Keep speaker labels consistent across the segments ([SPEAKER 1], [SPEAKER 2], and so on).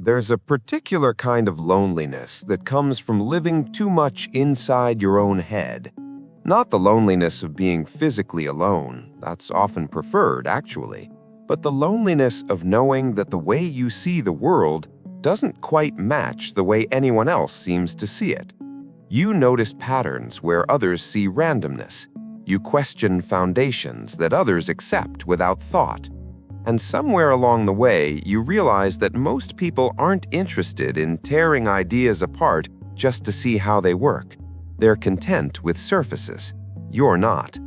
[SPEAKER 1] There's a particular kind of loneliness that comes from living too much inside your own head. Not the loneliness of being physically alone, that's often preferred, actually, but the loneliness of knowing that the way you see the world doesn't quite match the way anyone else seems to see it. You notice patterns where others see randomness. You question foundations that others accept without thought. And somewhere along the way, you realize that most people aren't interested in tearing ideas apart just to see how they work. They're content with surfaces. You're not.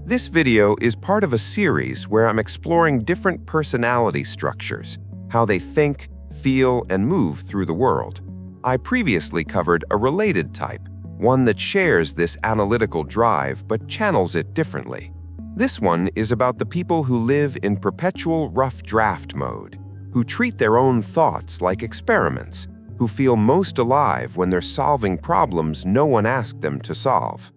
[SPEAKER 1] This video is part of a series where I'm exploring different personality structures, how they think, feel, and move through the world. I previously covered a related type, one that shares this analytical drive but channels it differently. This one is about the people who live in perpetual rough draft mode, who treat their own thoughts like experiments, who feel most alive when they're solving problems no one asked them to solve.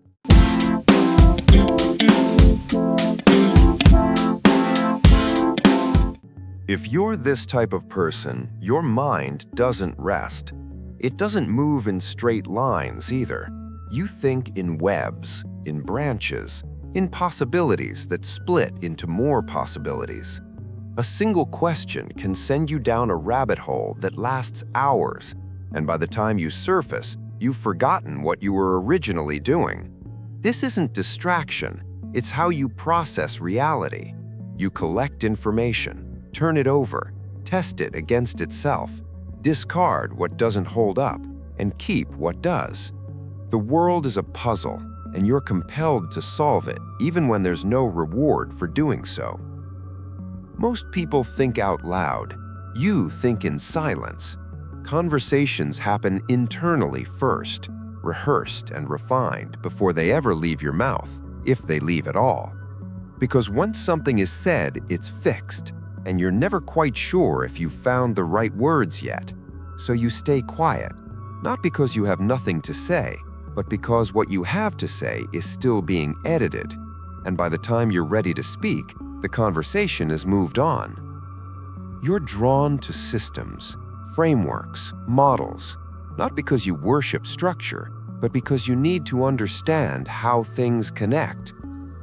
[SPEAKER 1] If you're this type of person, your mind doesn't rest. It doesn't move in straight lines either. You think in webs, in branches, in possibilities that split into more possibilities. A single question can send you down a rabbit hole that lasts hours, and by the time you surface, you've forgotten what you were originally doing. This isn't distraction, it's how you process reality. You collect information, turn it over, test it against itself, discard what doesn't hold up, and keep what does. The world is a puzzle, and you're compelled to solve it even when there's no reward for doing so. Most people think out loud. You think in silence. Conversations happen internally first, rehearsed and refined before they ever leave your mouth, if they leave at all. Because once something is said, it's fixed, and you're never quite sure if you've found the right words yet. So you stay quiet, not because you have nothing to say, but because what you have to say is still being edited, and by the time you're ready to speak, the conversation has moved on. You're drawn to systems, frameworks, models, not because you worship structure, but because you need to understand how things connect.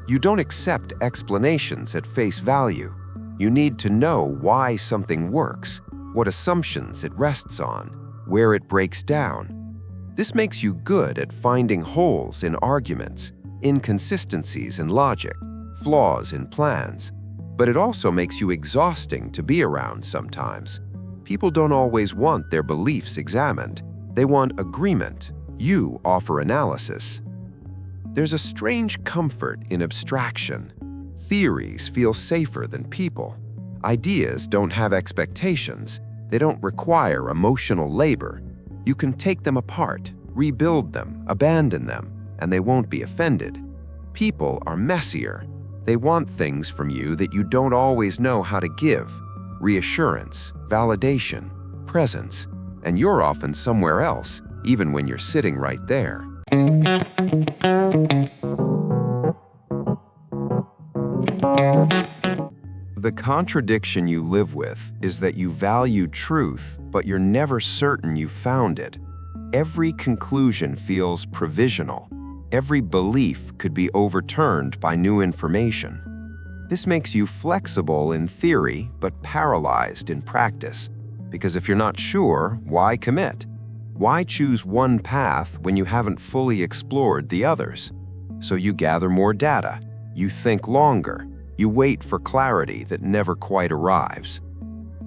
[SPEAKER 1] You don't accept explanations at face value. You need to know why something works, what assumptions it rests on, where it breaks down. This makes you good at finding holes in arguments, inconsistencies in logic, flaws in plans, but it also makes you exhausting to be around sometimes. People don't always want their beliefs examined. They want agreement. You offer analysis. There's a strange comfort in abstraction. Theories feel safer than people. Ideas don't have expectations. They don't require emotional labor. You can take them apart, rebuild them, abandon them, and they won't be offended. People are messier. They want things from you that you don't always know how to give. Reassurance, validation, presence, and you're often somewhere else, even when you're sitting right there. The contradiction you live with is that you value truth, but you're never certain you found it. Every conclusion feels provisional. Every belief could be overturned by new information. This makes you flexible in theory, but paralyzed in practice. Because if you're not sure, why commit? Why choose one path when you haven't fully explored the others? So you gather more data. You think longer. You wait for clarity that never quite arrives.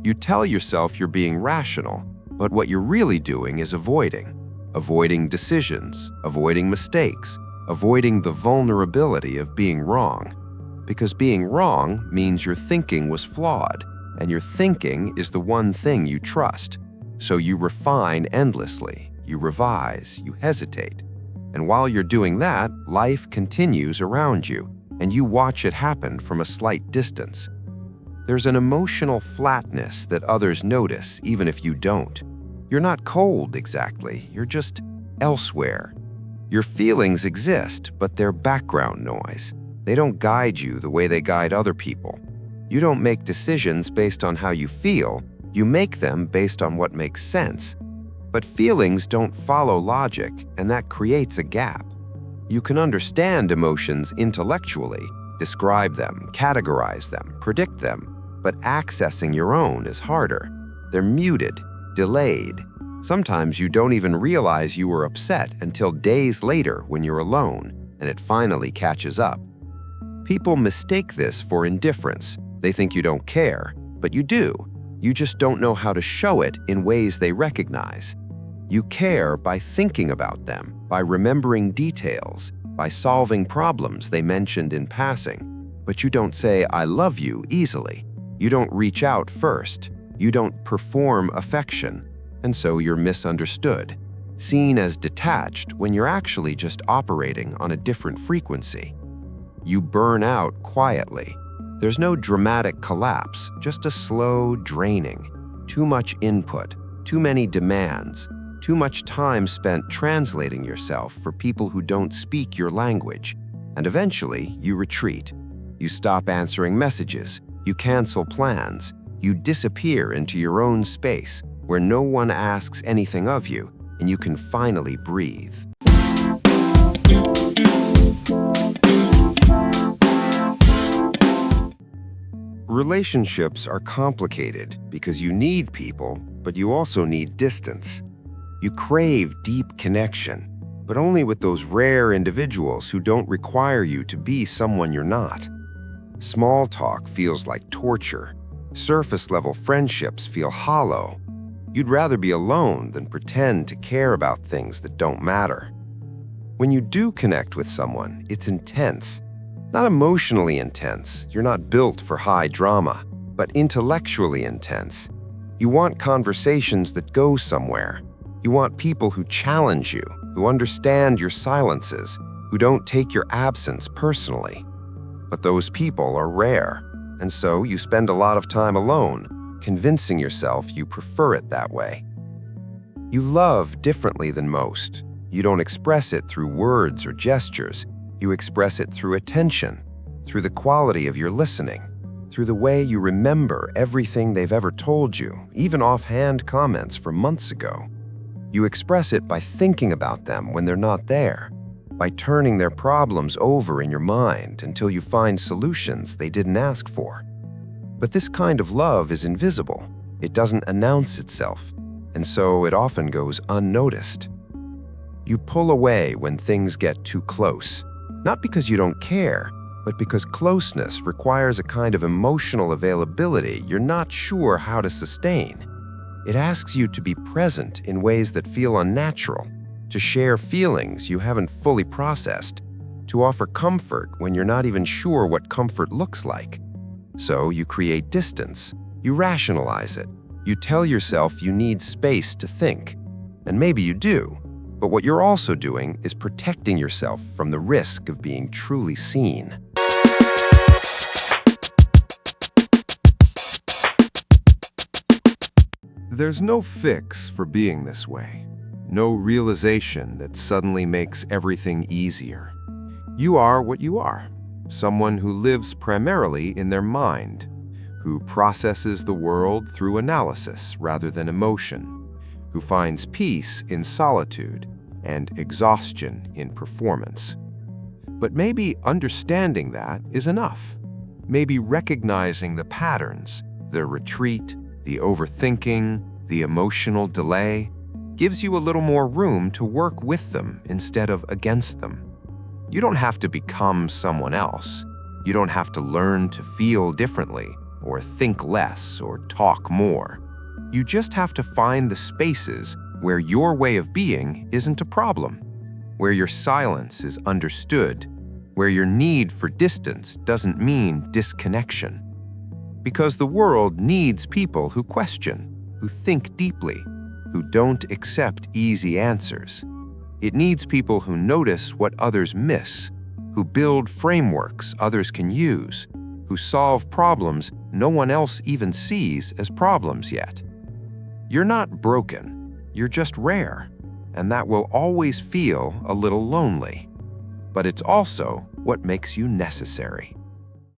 [SPEAKER 1] You tell yourself you're being rational, but what you're really doing is avoiding. Avoiding decisions, avoiding mistakes, avoiding the vulnerability of being wrong. Because being wrong means your thinking was flawed, and your thinking is the one thing you trust. So you refine endlessly, you revise, you hesitate. And while you're doing that, life continues around you, and you watch it happen from a slight distance. There's an emotional flatness that others notice even if you don't. You're not cold exactly, you're just elsewhere. Your feelings exist, but they're background noise. They don't guide you the way they guide other people. You don't make decisions based on how you feel, You make them based on what makes sense. But feelings don't follow logic, and that creates a gap. You can understand emotions intellectually, describe them, categorize them, predict them, but accessing your own is harder. They're muted, delayed. Sometimes you don't even realize you were upset until days later when you're alone, and it finally catches up. People mistake this for indifference. They think you don't care, but you do. You just don't know how to show it in ways they recognize. You care by thinking about them, by remembering details, by solving problems they mentioned in passing. But you don't say, "I love you" easily. You don't reach out first. You don't perform affection. And so you're misunderstood, seen as detached when you're actually just operating on a different frequency. You burn out quietly. There's no dramatic collapse, just a slow draining. Too much input, too many demands, too much time spent translating yourself for people who don't speak your language. And eventually, you retreat. You stop answering messages. You cancel plans. You disappear into your own space where no one asks anything of you, and you can finally breathe. Relationships are complicated because you need people, but you also need distance. You crave deep connection, but only with those rare individuals who don't require you to be someone you're not. Small talk feels like torture. Surface-level friendships feel hollow. You'd rather be alone than pretend to care about things that don't matter. When you do connect with someone, it's intense. Not emotionally intense, you're not built for high drama, but intellectually intense. You want conversations that go somewhere. You want people who challenge you, who understand your silences, who don't take your absence personally. But those people are rare, and so you spend a lot of time alone, convincing yourself you prefer it that way. You love differently than most. You don't express it through words or gestures. You express it through attention, through the quality of your listening, through the way you remember everything they've ever told you, even offhand comments from months ago. You express it by thinking about them when they're not there, by turning their problems over in your mind until you find solutions they didn't ask for. But this kind of love is invisible. It doesn't announce itself, and so it often goes unnoticed. You pull away when things get too close, not because you don't care, but because closeness requires a kind of emotional availability you're not sure how to sustain. It asks you to be present in ways that feel unnatural, to share feelings you haven't fully processed, to offer comfort when you're not even sure what comfort looks like. So you create distance, you rationalize it, you tell yourself you need space to think. And maybe you do, but what you're also doing is protecting yourself from the risk of being truly seen. There's no fix for being this way, no realization that suddenly makes everything easier. You are what you are, someone who lives primarily in their mind, who processes the world through analysis rather than emotion, who finds peace in solitude and exhaustion in performance. But maybe understanding that is enough. Maybe recognizing the patterns, the retreat, the overthinking, the emotional delay, gives you a little more room to work with them instead of against them. You don't have to become someone else. You don't have to learn to feel differently, or think less, or talk more. You just have to find the spaces where your way of being isn't a problem, where your silence is understood, where your need for distance doesn't mean disconnection. Because the world needs people who question, who think deeply, who don't accept easy answers. It needs people who notice what others miss, who build frameworks others can use, who solve problems no one else even sees as problems yet. You're not broken, you're just rare, and that will always feel a little lonely. But it's also what makes you necessary.